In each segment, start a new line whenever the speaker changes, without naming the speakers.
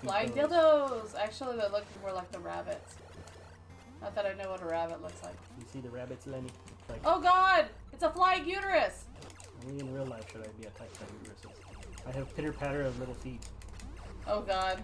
Flying dildos! Actually, they look more like the rabbits. Not that I know what a rabbit looks like.
You see the rabbits, Lenny? Like,
Oh god! It's a flying uterus!
only in real life should I be attacked by uteruses. I have pitter-patter of little feet.
Oh god.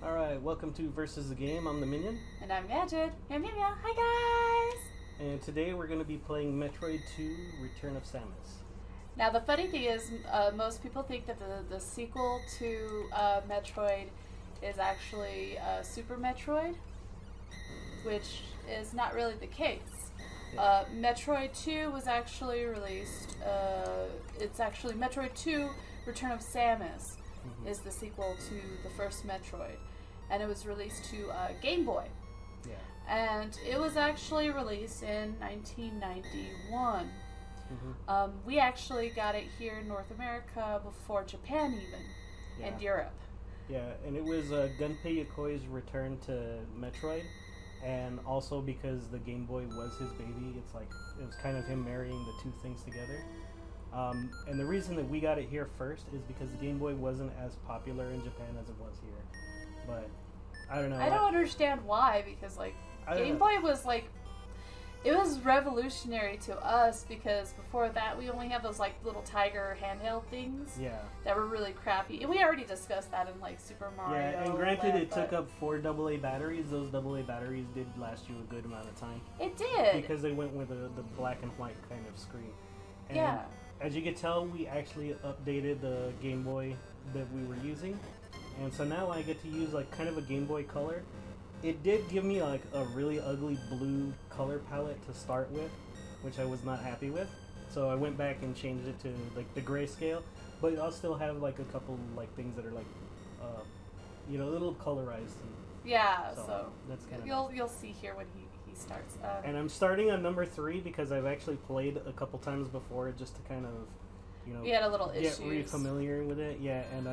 Alright, welcome to Versus the Game. I'm the Minion.
And I'm Magic. Meow meow meow. Hi guys!
And today we're going to be playing Metroid 2 Return of Samus.
Now the funny thing is, most people think that the sequel to Metroid is actually Super Metroid, which is not really the case.
Yeah.
Metroid 2 was actually released, it's actually Metroid 2 Return of Samus is the sequel to the first Metroid. And it was released to Game Boy.
Yeah.
And it was actually released in 1991. We actually got it here in North America before Japan even, and Europe.
Yeah, and it was Gunpei Yokoi's return to Metroid, and also because the Game Boy was his baby, it's like it was kind of him marrying the two things together. And the reason that we got it here first is because the Game Boy wasn't as popular in Japan as it was here. But I don't know.
I don't understand why, because like Game Boy was like, it was revolutionary to us because before that we only had those like little Tiger handheld things that were really crappy. And we already discussed that in like Super Mario.
Yeah, and granted it took up 4 AA batteries. Those AA batteries did last you a good amount of time.
It did.
Because they went with the black and white kind of screen. And
yeah.
As you can tell, we actually updated the Game Boy that we were using. And so now I get to use like kind of a Game Boy Color. It did give me like a really ugly blue color palette to start with, which I was not happy with. So I went back and changed it to like the grayscale, but I'll still have like a couple like things that are like, a little colorized.
Yeah, so
that's kind of
you'll see here when he starts.
And I'm starting on number 3 because I've actually played a couple times before just to kind of,
we had a little
get
issues.
familiar with it. Yeah, and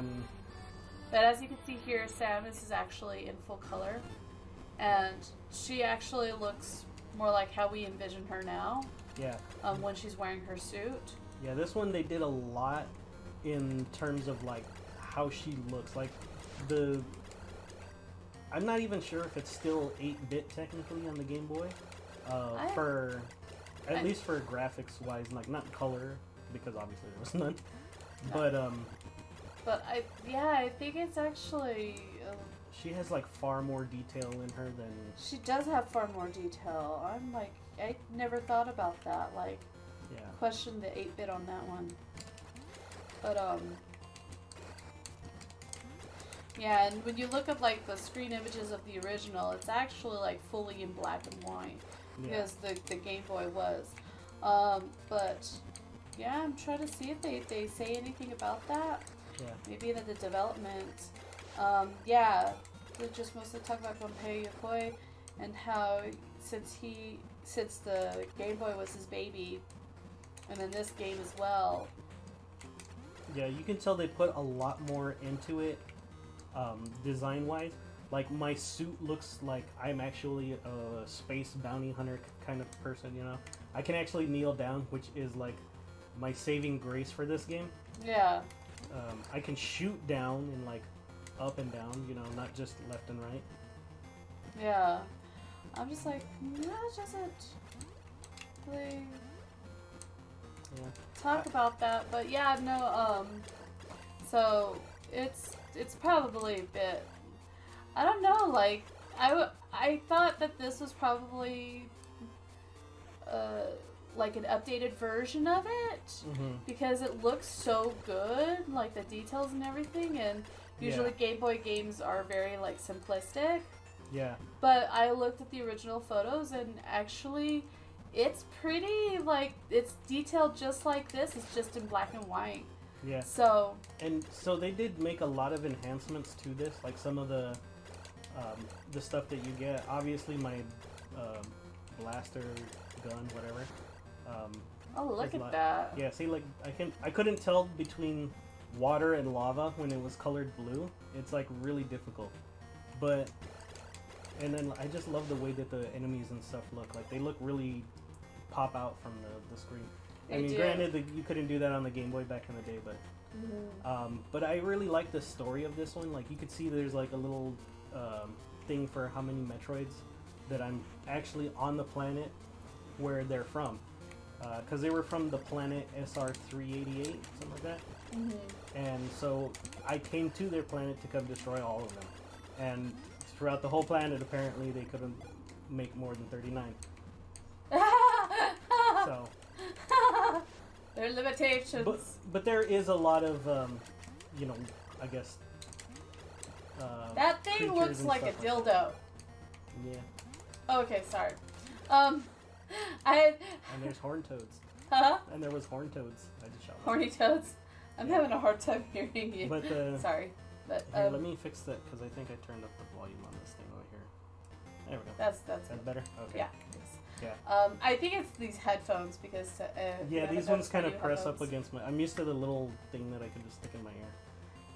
But as you can see here, Samus is actually in full color. And she actually looks more like how we envision her now.
Yeah.
When she's wearing her suit.
Yeah, this one they did a lot in terms of like how she looks. Like I'm not even sure if it's still 8-bit technically on the Game Boy. At least for graphics wise, like not color because obviously there was none. No.
But I think it's actually.
She has like far more detail in her than.
She does have far more detail. I'm like, I never thought about that. Like, question the 8-bit on that one. But yeah, and when you look at like the screen images of the original, it's actually like fully in black and white because the Game Boy was. But yeah, I'm trying to see if they say anything about that.
Yeah. Maybe
in the development. We just mostly talk about Gunpei Yokoi and how since the Game Boy was his baby, and then this game as well.
Yeah, you can tell they put a lot more into it, design-wise. Like my suit looks like I'm actually a space bounty hunter kind of person. I can actually kneel down, which is like my saving grace for this game.
Yeah.
I can shoot down and like up and down, not just left and right.
Yeah. I'm just like, that doesn't really talk about that, but yeah, no, so it's probably a bit, I don't know, like, I thought that this was probably, like an updated version of it because it looks so good, like the details and everything, and usually Game Boy games are very like simplistic.
Yeah.
But I looked at the original photos and actually it's pretty like it's detailed just like this. It's just in black and white.
Yeah.
So
they did make a lot of enhancements to this, like some of the stuff that you get. Obviously my blaster gun, whatever.
oh, look at that.
Yeah, see, like I couldn't tell between water and lava when it was colored blue. It's like really difficult. And then I just love the way that the enemies and stuff look. Like they look really pop out from the screen. I mean, granted, you couldn't do that on the Game Boy back in the day, but I really like the story of this one. Like you could see there's like a little thing for how many Metroids that I'm actually on the planet where they're from. Because they were from the planet SR388, something like that. And so I came to their planet to come destroy all of them. And throughout the whole planet, apparently, they couldn't make more than 39. So...
there are limitations.
But there is a lot of, you know, I guess...
that thing looks like a dildo.
Yeah.
Okay, sorry.
And there's horn toads.
Huh?
And there was horn toads. I just shot
Horny toads. I'm having a hard time hearing you.
But
sorry, but
here, let me fix that because I think I turned up the volume on this thing right here. There we go.
That's
that better. Okay.
Yeah.
Yeah.
I think it's these headphones because
yeah, these ones kind of press up against my. I'm used to the little thing that I can just stick in my ear.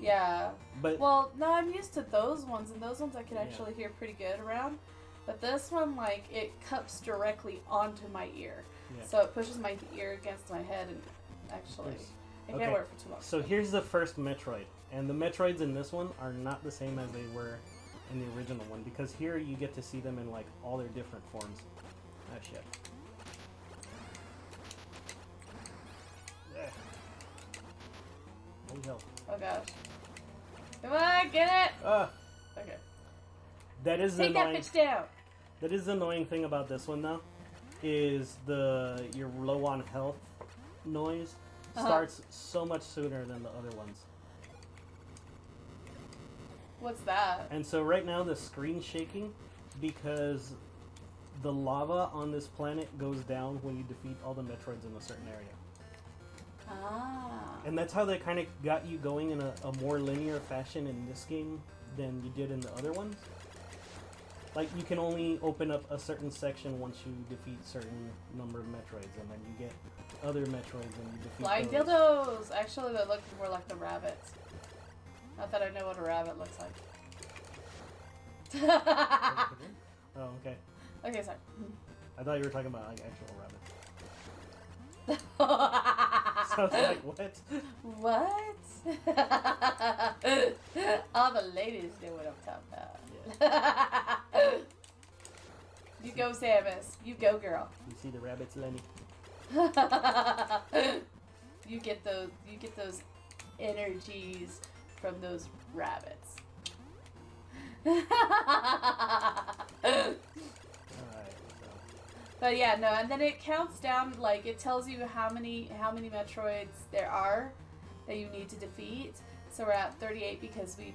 Yeah.
But
well, no, I'm used to those ones, and those ones I can actually hear pretty good around. But this one, like, it cups directly onto my ear. Yeah. So it pushes my ear against my head, and actually, it can't work for too long.
So here's the first Metroid. And the Metroids in this one are not the same as they were in the original one. Because here you get to see them in, like, all their different forms. Oh, shit. Yeah. Holy hell.
Oh, gosh. Come on, get it! Okay.
That is
Take that bitch down!
That is the annoying thing about this one, though, is your low on health noise starts so much sooner than the other ones.
What's that?
And so right now the screen's shaking because the lava on this planet goes down when you defeat all the Metroids in a certain area.
Ah.
And that's how they kind of got you going in a more linear fashion in this game than you did in the other ones. Like, you can only open up a certain section once you defeat certain number of Metroids, and then you get other Metroids and you defeat
Flying
those.
dildos! Actually, they look more like the rabbits. Not that I know what a rabbit looks like.
Oh, okay.
Okay, sorry.
I thought you were talking about, like, actual rabbits. So I was like, what?
What? All the ladies know what I'm talking about.
Yeah.
You go, Samus. You go, girl.
You see the rabbits, Lenny?
You get those energies from those rabbits.
Alright, so.
But yeah, no, and then it counts down, like, it tells you how many Metroids there are that you need to defeat. So we're at 38 because we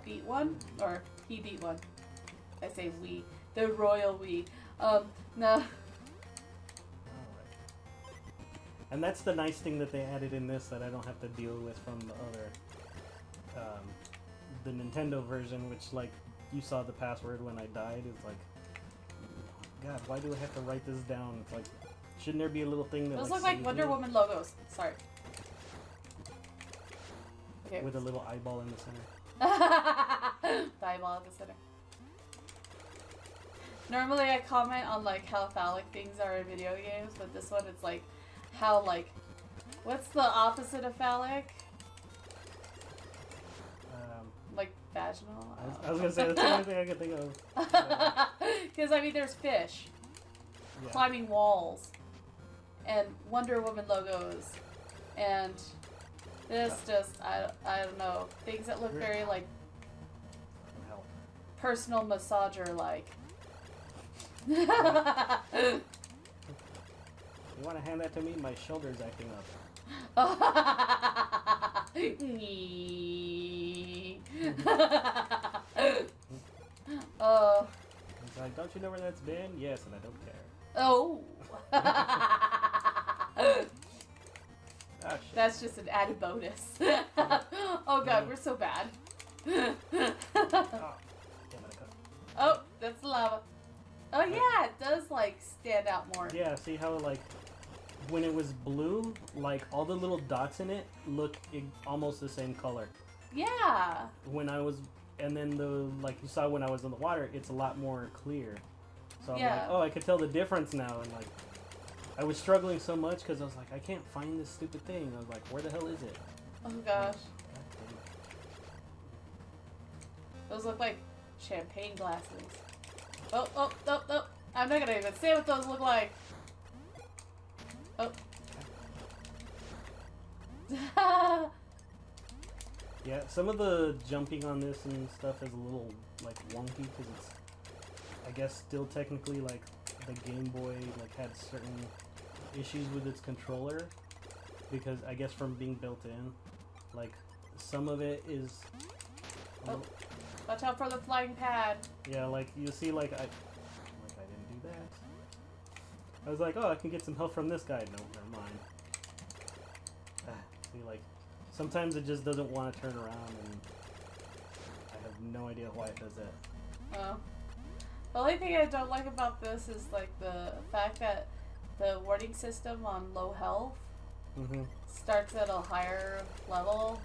beat one, or he beat one. I say we, the royal we. No.
Alright. And that's the nice thing that they added in this that I don't have to deal with from the other, the Nintendo version, which, like, you saw the password when I died. It's like, God, why do I have to write this down? It's like, shouldn't there be a little thing that
Those
like,
look like Wonder Woman logos. Sorry. Okay.
With a little eyeball in the center.
The eyeball at the center. Normally I comment on, like, how phallic things are in video games, but this one it's like, how, like, what's the opposite of phallic? Like, vaginal?
I was gonna say, that's the only thing I could think of.
Because, I mean, there's fish climbing walls, and Wonder Woman logos, and this just, I don't know, things that look very, like, personal massager-like.
You want to hand that to me? My shoulder's acting up.
Oh.
It's like, don't you know where that's been? Yes, and I don't care.
Oh.
Oh, shit.
That's just an added bonus. Oh god, we're so bad.
Oh, damn it, I cut.
Oh, that's lava. Oh yeah, it does, like, stand out more.
Yeah, see how, like, when it was blue, like all the little dots in it look almost the same color.
Yeah.
When I was, and then like you saw when I was in the water, it's a lot more clear. So I'm
Yeah.
like, oh, I could tell the difference now. And like, I was struggling so much because I was like, I can't find this stupid thing. I was like, where the hell is it?
Oh gosh. Those look like champagne glasses. Oh, oh, oh, oh. I'm not gonna even say what those look like. Oh.
Yeah, some of the jumping on this and stuff is a little like wonky because it's, I guess, still technically like the Game Boy like had certain issues with its controller because I guess from being built in, like some of it is.
Oh. Watch out for the flying pad.
Yeah, like you see, like I didn't do that. I was like, oh, I can get some help from this guy. No, never mind. See, like sometimes it just doesn't want to turn around, and I have no idea why it does that.
Oh. The only thing I don't like about this is like the fact that the warding system on low health starts at a higher level.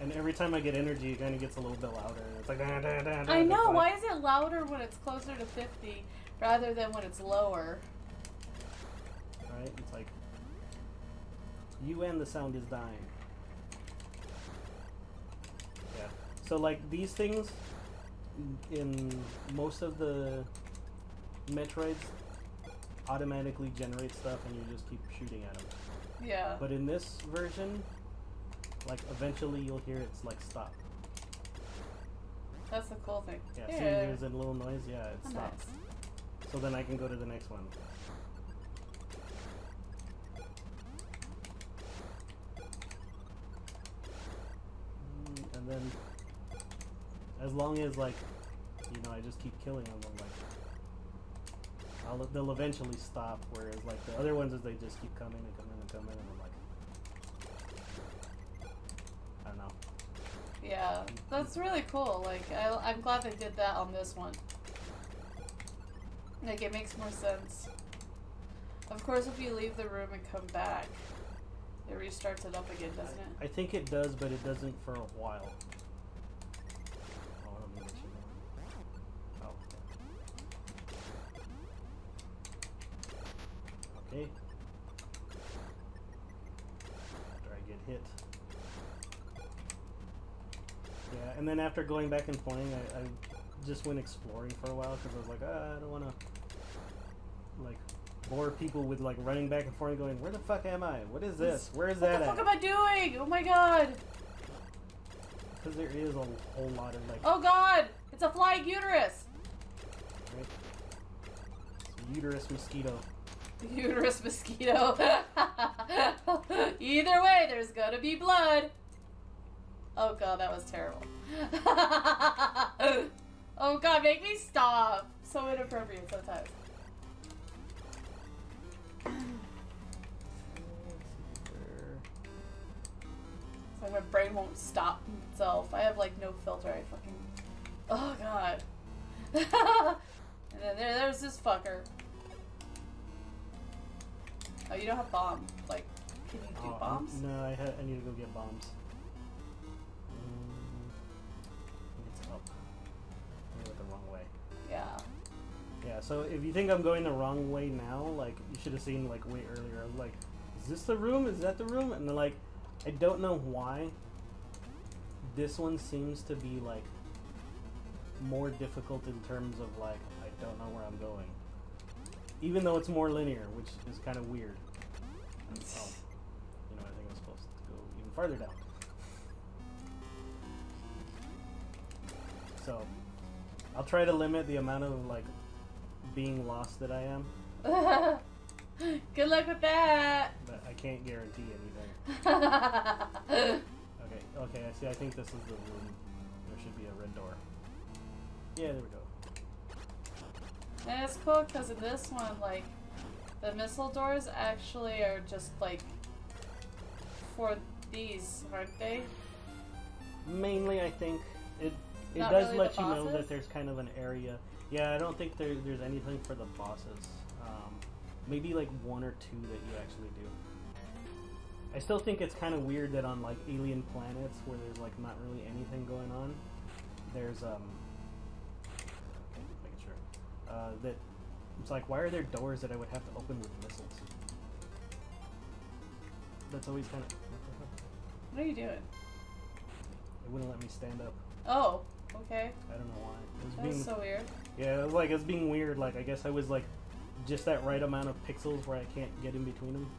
And every time I get energy, it kind of gets a little bit louder. It's like, da, da, da, da,
I know.
like,
Why is it louder when it's closer to 50 rather than when it's lower?
right? It's like, you and the sound is dying. Yeah. So like these things, in most of the Metroids, automatically generate stuff and you just keep shooting at them.
Yeah.
But in this version, like eventually you'll hear it's like stop.
That's the cool thing.
Yeah, see there's a little noise? Yeah, it stops.
Nice.
So then I can go to the next one. And then, as long as like, you know, I just keep killing them, I'm like, they'll eventually stop. Whereas like the other ones is they just keep coming and coming and coming, and I'm like, I don't know.
Yeah, that's really cool. Like, I'm glad they did that on this one. Like, it makes more sense. Of course, if you leave the room and come back, it restarts it up again, doesn't it?
I think it does, but it doesn't for a while. Oh, let me let you know. Oh. Okay. After I get hit. Yeah, and then after going back and playing, I just went exploring for a while because I was like, I don't want to like bore people with like running back and forth and going, where the fuck am I? What is this? Where is that at?
What the fuck am I doing? Oh my god!
Because there is a whole lot of like...
Oh god! It's a flying uterus!
Right? It's a uterus mosquito.
Uterus mosquito. Either way, there's gonna be blood. Oh god, that was terrible. Oh god, make me stop. So inappropriate sometimes. It's like my brain won't stop itself. I have like no filter. I fucking... Oh god. And then there's this fucker. Oh, you don't have bombs. Like, can you do bombs?
No, I need to go get bombs. It's up. I went the wrong way.
Yeah.
Yeah, so if you think I'm going the wrong way now, like, you should have seen, like, way earlier. I was like, is this the room? Is that the room? And then, like, I don't know why this one seems to be, like, more difficult in terms of, like, I don't know where I'm going. Even though it's more linear, which is kind of weird. Oh, you know, I think I'm supposed to go even farther down. So, I'll try to limit the amount of, like, being lost that I am.
Good luck with that!
But I can't guarantee anything. Okay, I see. I think this is the room. There should be a red door. Yeah, there we go.
And it's cool because in this one, like, the missile doors actually are just, like, for these, aren't they?
Mainly, I think it
Not
does
really
let
the
you know that
bosses?
there's kind of an area. Yeah, I don't think there's anything for the bosses. maybe like 1 or 2 that you actually do. I still think it's kind of weird that on like alien planets where there's like not really anything going on, there's okay, just making sure that it's like, why are there doors that I would have to open with missiles? That's always kind of.
What are you doing?
It wouldn't let me stand up.
Oh, okay.
I don't know why. It was
That's so weird.
Yeah, it was like, it's being weird. Like, I guess I was like just that right amount of pixels where I can't get in between them.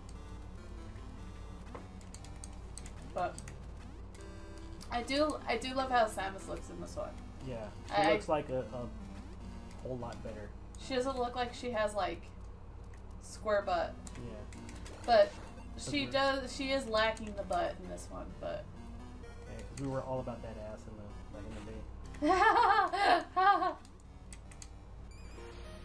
But I do love how Samus looks in this one.
Yeah, she looks like a whole lot better.
She doesn't look like she has like square butt.
Yeah.
But she does. She is lacking the butt in this one. But
yeah, 'cause we were all about that ass in the day.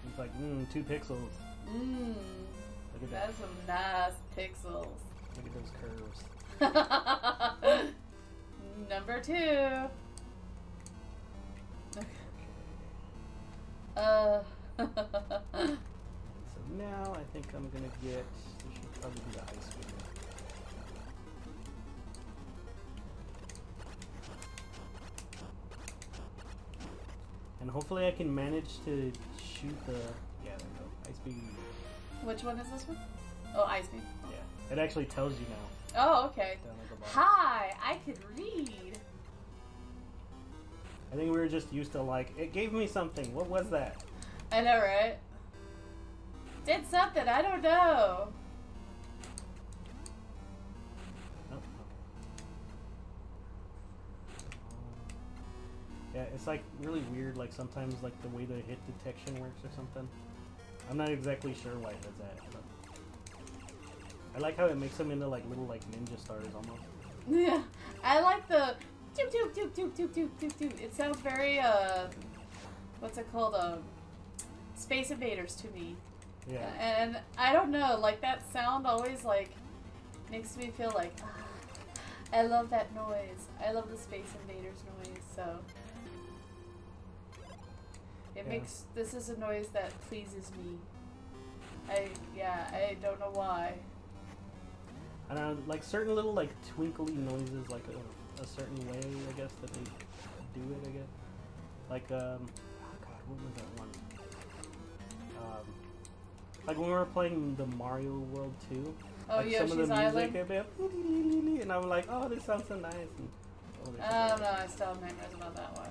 It's like 2 pixels. Look at that.
That's some nice pixels.
Look at those curves.
Number 2.
So now I think I'm gonna get. This should probably be the ice cream. And hopefully I can manage to shoot the. Yeah, there we go. Ice beam.
Which one is this one? Oh, Ice Beam.
Yeah, it actually tells you now.
Oh, okay.
Down at the bottom.
Hi, I could read.
I think we were just used to like, it gave me something. What was that?
I know, right? Did something, I don't know.
Oh, okay. Yeah, it's like really weird, like sometimes like the way the hit detection works or something. I'm not exactly sure why it does that. But I like how it makes them into like little like ninja stars almost.
Yeah, I like the doop doop doop doop doop doop doop doop. It sounds very what's it called? Space Invaders to me.
Yeah.
And I don't know, like that sound always like makes me feel like I love that noise. I love the Space Invaders noise. So it makes this is a noise that pleases me. I don't know why.
I don't know, like certain little like twinkly noises, like a certain way, I guess, that they do it, I guess. Like, oh god, what was that one? Like when we were playing the Mario World 2.
Oh,
like
Yoshi's
some of the
Island?
music, and I'm like, oh, this sounds so nice. And,
I don't know, I still have nightmares about that one.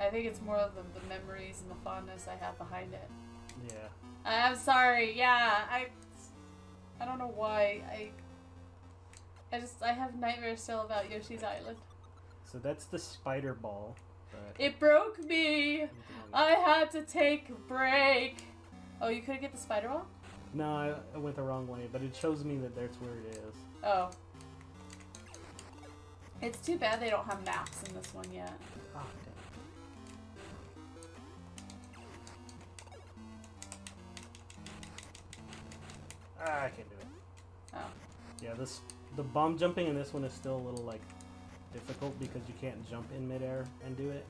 I think it's more of the memories and the fondness I have behind it.
Yeah.
I'm sorry, yeah, I don't know why, I have nightmares still about Yoshi's Island.
So that's the spider ball. But
It broke me! I had to take a break! Oh, you couldn't get the spider ball?
No, I went the wrong way, but it shows me that that's where it is.
Oh. It's too bad they don't have maps in this one yet.
Oh, damn. I can't do it.
Oh.
Yeah, the bomb jumping in this one is still a little like difficult because you can't jump in midair and do it.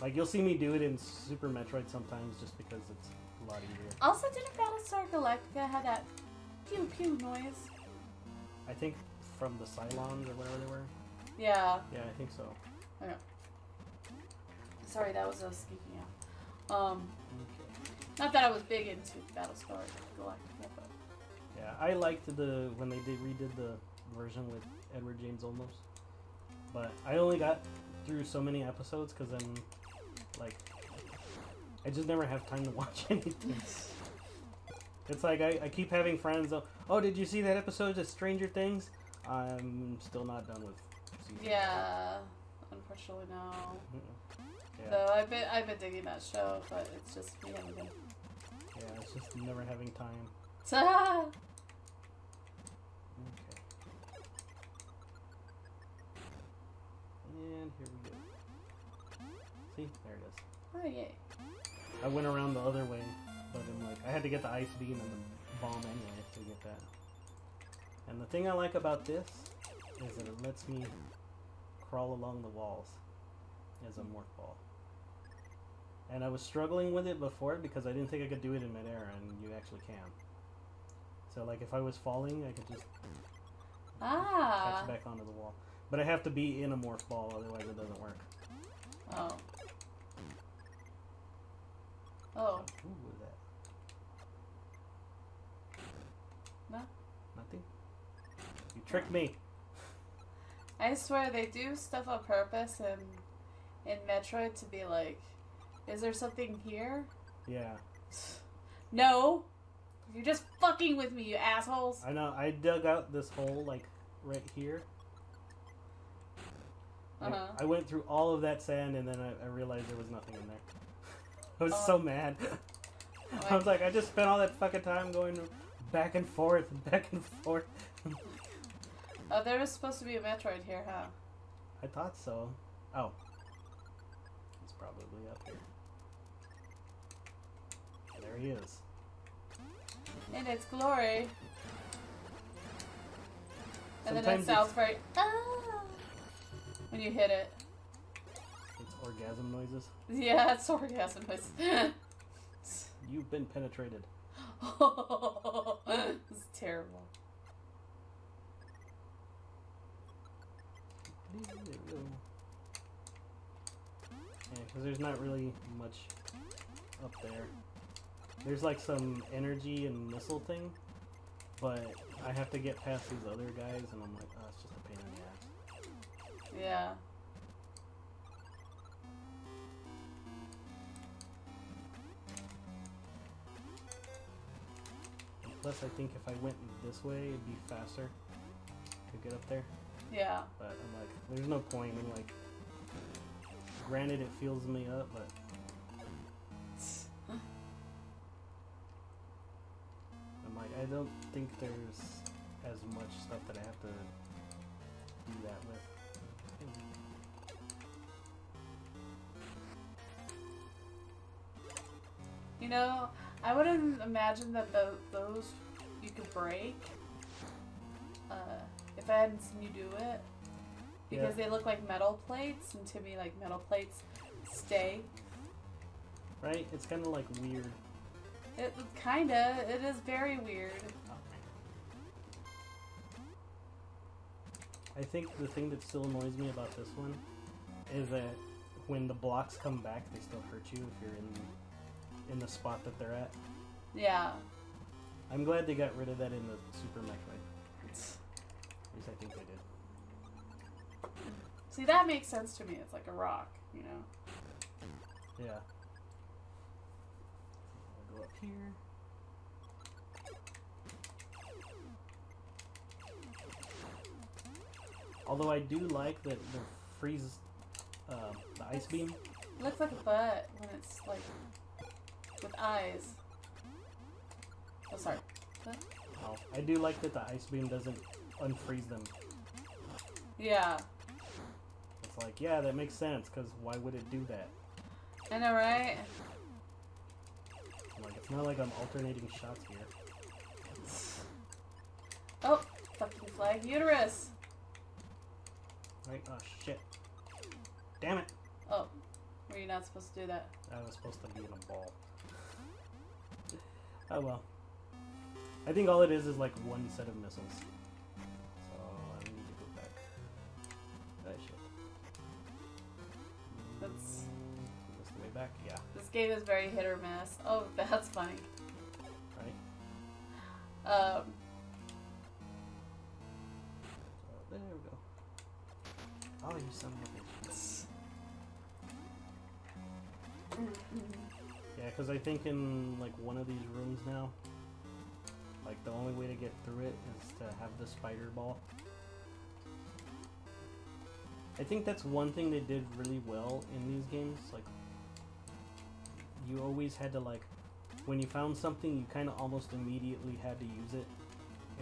Like you'll see me do it in Super Metroid sometimes just because it's a lot easier.
Also, didn't Battlestar Galactica have that pew pew noise?
I think from the Cylons or whatever they were.
Yeah.
Yeah, I think so.
Okay. Sorry, that was us speaking out.
Okay.
Not that I was big into Battlestar Galactica, but
Yeah, I liked when they redid the version with Edward James Olmos, but I only got through so many episodes because I'm like, I just never have time to watch anything. It's like I keep having friends. Oh, did you see that episode of Stranger Things? I'm still not done with season.
yeah, unfortunately no.
Yeah.
So I've been digging that show, but it's just me having been.
Yeah, it's just never having time.
Ah!
Okay. And here we go. See? There it is.
Oh yay.
I went around the other way, but I'm like, I had to get the ice beam and the bomb anyway to get that. And the thing I like about this is that it lets me crawl along the walls as a morph ball. And I was struggling with it before because I didn't think I could do it in midair, and you actually can. So, like, if I was falling, I could just catch back onto the wall. But I have to be in a morph ball, otherwise it doesn't work.
Oh. Oh.
Ooh, what is that?
No.
Nothing? You tricked me.
I swear they do stuff on purpose in Metroid to be like, is there something here?
Yeah.
No! You're just fucking with me, you assholes!
I know, I dug out this hole, like, right here. Like, I went through all of that sand, and then I realized there was nothing in there. I was so mad. I was like, I just spent all that fucking time going back and forth, back and forth.
Oh, there was supposed to be a Metroid here, huh?
I thought so. Oh. It's probably up here. There he is.
In its glory. And then it
Sometimes
sounds very when you hit it.
It's orgasm noises.
Yeah, it's orgasm noise.
You've been penetrated.
This is terrible.
There we go. Yeah, because there's not really much up there. There's like some energy and missile thing, but I have to get past these other guys, and I'm like, oh, it's just a pain in the ass.
Yeah.
And plus, I think if I went this way, it'd be faster to get up there.
Yeah.
But I'm like, there's no point in like. Granted, it fills me up, but. I'm like, I don't think there's as much stuff that I have to do that with.
You know, I wouldn't imagine that those you could break if I hadn't seen you do it. Because they look like metal plates, and to me, like, metal plates stay.
Right? It's kind of like weird.
It kinda. It is very weird.
I think the thing that still annoys me about this one is that when the blocks come back, they still hurt you if you're in the spot that they're at.
Yeah.
I'm glad they got rid of that in the Super Metroid. At least I think they did.
See, that makes sense to me. It's like a rock, you know?
Yeah. I'll go up here. Although I do like that the freeze, the ice beam.
It looks like a butt when it's like with eyes. Oh, sorry. What?
Oh, I do like that the ice beam doesn't unfreeze them.
Yeah.
It's like, yeah, that makes sense, because why would it do that?
I know, right?
I'm like, it's not like I'm alternating shots here.
Oh, fucking flag uterus.
Right? Oh, shit. Damn it!
Oh, were you not supposed to do that?
I was supposed to be in a ball. Oh well. I think all it is like one set of missiles. So I need to go back. Oh shit.
That's...
Is this the way back? Yeah.
This game is very hit or miss. Oh, that's funny.
Right?
Um...
So there we go. Oh, you son of a bitch. Yeah, because I think in like one of these rooms now, like the only way to get through it is to have the spider ball. I think that's one thing they did really well in these games. Like, you always had to like, when you found something, you kind of almost immediately had to use it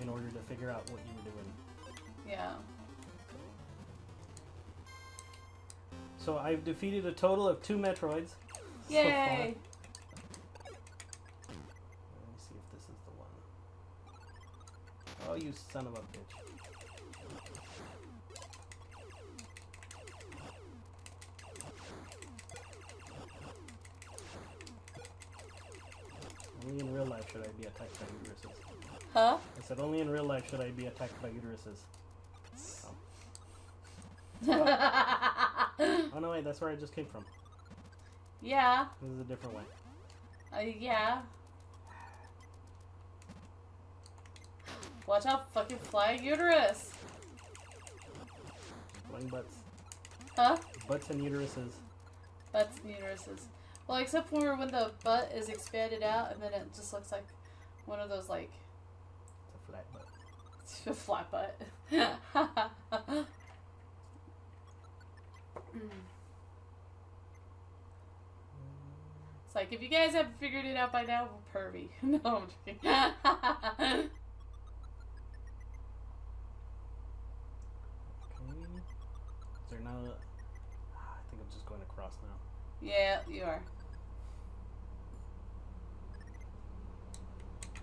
in order to figure out what you were doing.
Yeah.
So I've defeated a total of 2 Metroids.
Yay!
So far. Let me see if this is the one. Oh, you son of a bitch. Only in real life should I be attacked by uteruses.
Huh?
I said only in real life should I be attacked by uteruses. Oh no, wait, that's where I just came from.
Yeah.
This is a different way.
Yeah. Watch out, fucking flying uterus.
Flying butts.
Huh?
Butts and uteruses.
Butts and uteruses. Well, except for when the butt is expanded out and then it just looks like one of those, like...
It's a flat butt.
It's a flat butt. It's like, if you guys haven't figured it out by now, we're pervy. No, I'm joking.
Okay. Is there no... I think I'm just going across now.
Yeah, you are.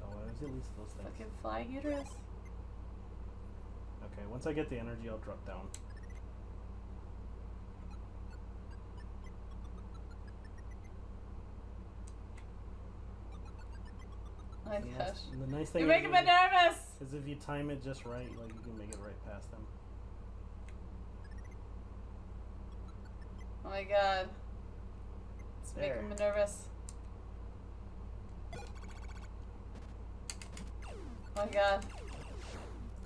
Oh, well, there's at least those things.
Fucking flying uterus.
Okay, once I get the energy, I'll drop down.
Oh my gosh.
The nice thing
You're making me nervous!
is if you time it just right, like you can make it right past them.
Oh my god. It's
There.
making me nervous. Oh my god.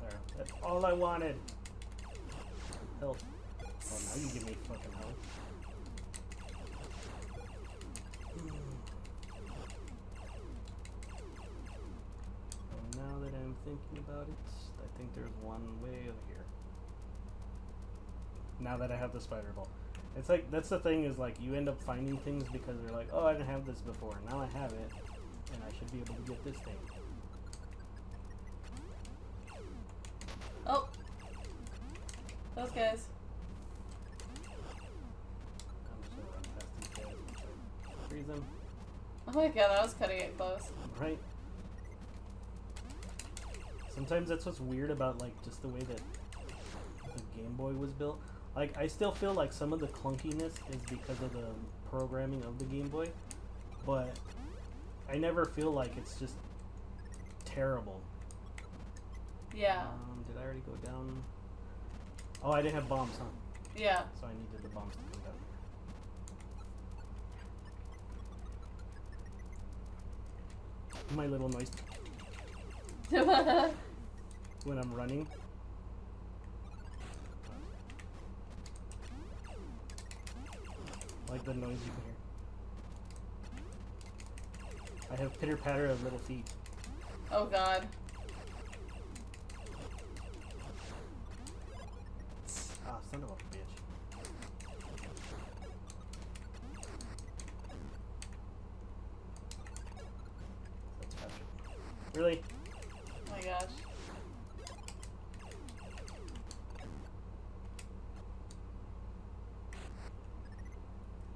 There. That's all I wanted. Help. Oh, now you give me fucking help. Oh, now that I'm thinking about it, I think there's one way over here. Now that I have the spider ball. It's like, that's the thing, is like, you end up finding things because they're like, oh, I didn't have this before. Now I have it, and I should be able to get this thing.
Oh! Those guys.
I'm just gonna run past these guys and try to freeze them.
Oh my god, I was cutting it close.
Right? Sometimes that's what's weird about, like, just the way that the Game Boy was built. Like, I still feel like some of the clunkiness is because of the programming of the Game Boy, but I never feel like it's just terrible.
Yeah.
Did I already go down? Oh, I didn't have bombs, huh?
Yeah.
So I needed the bombs to come down. My little noise when I'm running. Like the noise you can hear. I have pitter patter of little feet.
Oh god.
Ah, son of a bitch. That's faster. Really?
Oh my gosh.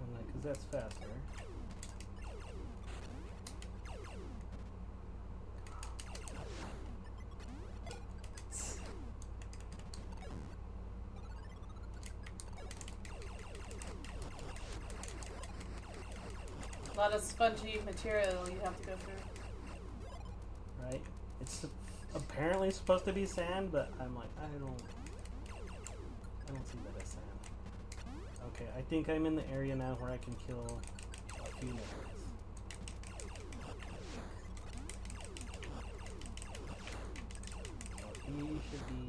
I'm like, 'cause that's faster.
A lot of spongy material you have to go through.
Right? It's apparently supposed to be sand, but I'm like, I don't see that as sand. Okay, I think I'm in the area now where I can kill a few netherits. So he should be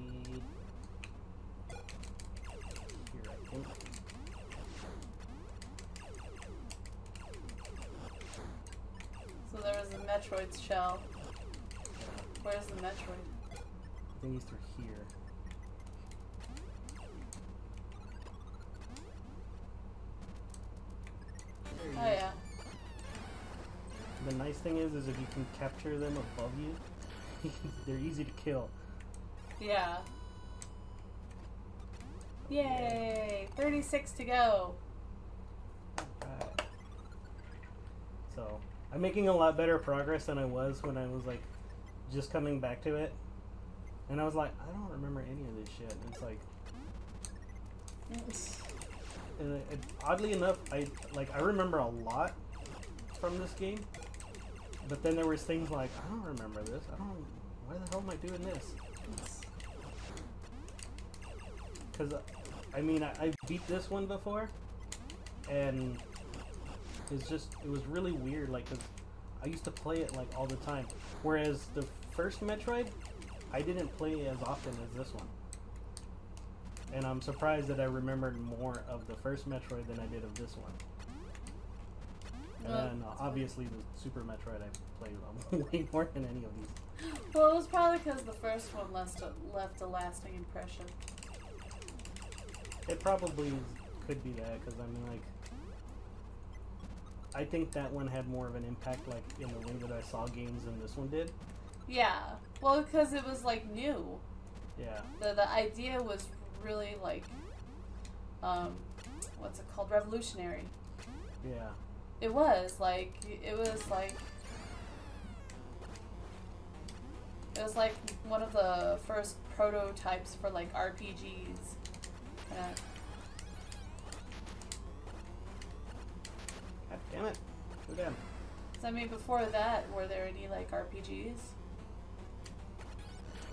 here, I think.
So there was a Metroid's shell. Where's the Metroid?
I think he's through here. There he
Oh
is.
yeah.
The nice thing is if you can capture them above you, they're easy to kill.
Yeah. Yay! 36 to go.
Alright. So, I'm making a lot better progress than I was when I was like just coming back to it. And I was like, I don't remember any of this shit. And it's like, oddly enough, I remember a lot from this game, But then there was things like, I don't remember this. Why the hell am I doing this? Because, I mean, I beat this one before, and it was really weird, like, because I used to play it, like, all the time. Whereas the first Metroid, I didn't play it as often as this one. And I'm surprised that I remembered more of the first Metroid than I did of this one. And then, obviously, the Super Metroid I played way more than any of these.
Well, it was probably because the first one left a lasting impression.
It probably could be that, because, I mean, like, I think that one had more of an impact, like, in the way that I saw games than this one did.
Yeah. Well, because it was, like, new.
Yeah.
The idea was really, like, what's it called? Revolutionary.
Yeah.
It was like one of the first prototypes for like RPGs.
God damn it. Go down.
So, I mean, before that, were there any like RPGs?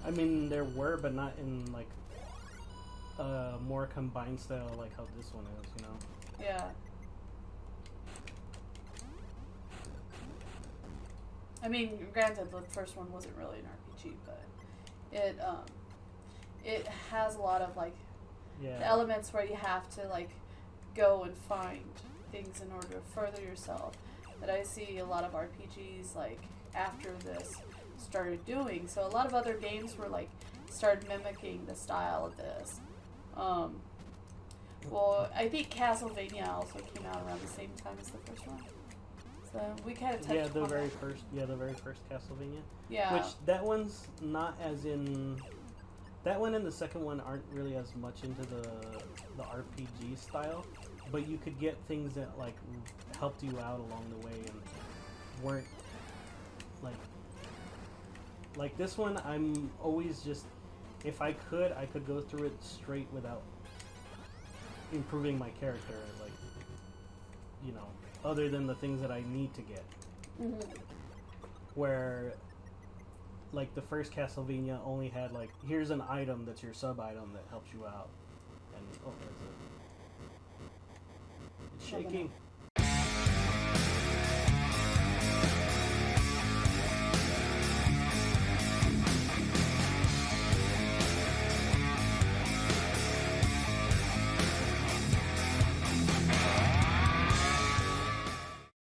I mean, there were, but not in like more combined style like how this one is, you know?
Yeah. I mean, granted, the first one wasn't really an RPG, but it has a lot of like the elements where you have to like go and find things in order to further yourself. That I see a lot of RPGs like after this started doing. So a lot of other games were like started mimicking the style of this. Well, I think Castlevania also came out around the same time as the first one. So we kind of touched
the
on
very
that.
first Castlevania.
Yeah.
Which that one's not as in that one and the second one aren't really as much into the RPG style, but you could get things that like helped you out along the way and weren't like this one. I'm always just, if I could go through it straight without improving my character, like, you know, other than the things that I need to get.
Mm-hmm.
Where, like, the first Castlevania only had, like, here's an item that's your sub-item that helps you out. And, oh, there's it. It's shaking.